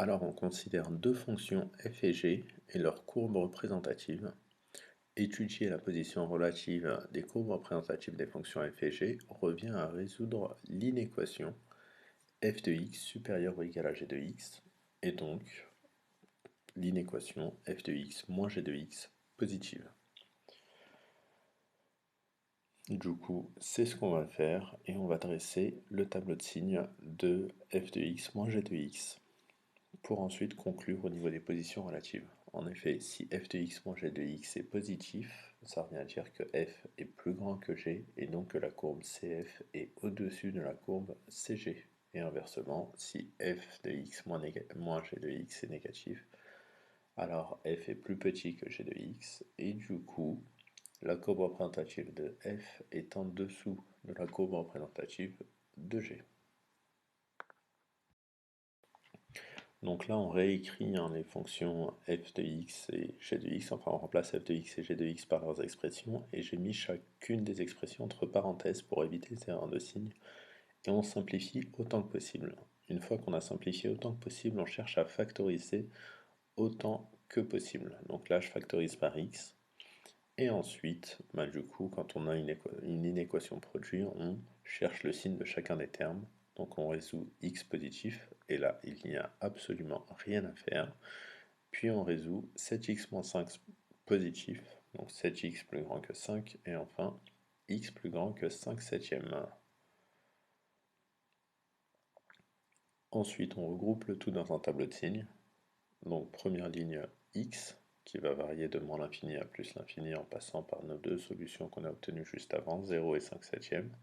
Alors on considère deux fonctions f et g et leurs courbes représentatives. Étudier la position relative des courbes représentatives des fonctions f et g revient à résoudre l'inéquation f de x supérieur ou égal à g de x, et donc l'inéquation f de x moins g de x positive. Du coup, c'est ce qu'on va faire et on va dresser le tableau de signes de f de x moins g de x pour ensuite conclure au niveau des positions relatives. En effet, si f de x moins g de x est positif, ça revient à dire que f est plus grand que g et donc que la courbe CF est au-dessus de la courbe CG. Et inversement, si f de x moins g de x est négatif, alors f est plus petit que g de x et du coup, la courbe représentative de f est en dessous de la courbe représentative de g. Donc là, on réécrit les fonctions f de x et g de x, enfin on remplace f de x et g de x par leurs expressions, et j'ai mis chacune des expressions entre parenthèses pour éviter les erreurs de signes, et on simplifie autant que possible. Une fois qu'on a simplifié autant que possible, on cherche à factoriser autant que possible. Donc là, je factorise par x, et ensuite, du coup, quand on a une inéquation produite, on cherche le signe de chacun des termes. Donc on résout x positif, et là, il n'y a absolument rien à faire. Puis on résout 7x moins 5 positif, donc 7x plus grand que 5, et enfin x plus grand que 5 septièmes. Ensuite, on regroupe le tout dans un tableau de signes. Donc première ligne x, qui va varier de moins l'infini à plus l'infini en passant par nos deux solutions qu'on a obtenues juste avant, 0 et 5 septièmes.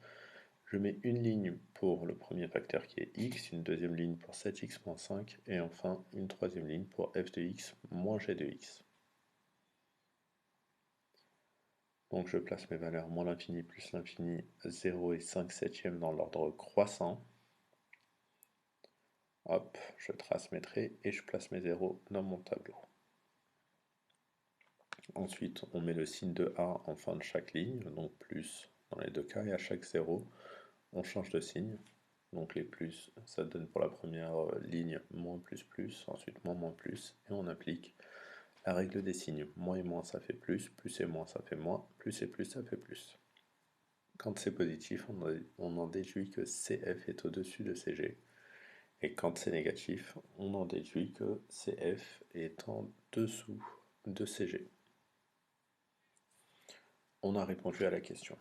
Je mets une ligne pour le premier facteur qui est x, une deuxième ligne pour 7x moins 5, et enfin une troisième ligne pour f de x moins g de x. Donc je place mes valeurs moins l'infini plus l'infini, 0 et 5 septièmes dans l'ordre croissant. Hop, je trace mes traits et je place mes zéros dans mon tableau. Ensuite, on met le signe de A en fin de chaque ligne, donc plus dans les deux cas, et à chaque 0, on change de signe. Donc les plus, ça donne pour la première ligne moins plus, ensuite moins plus, et on applique la règle des signes. Moins et moins ça fait plus et moins ça fait moins, plus et plus ça fait plus. Quand c'est positif, on en déduit que CF est au-dessus de CG. Et quand c'est négatif, on en déduit que CF est en dessous de CG. On a répondu à la question.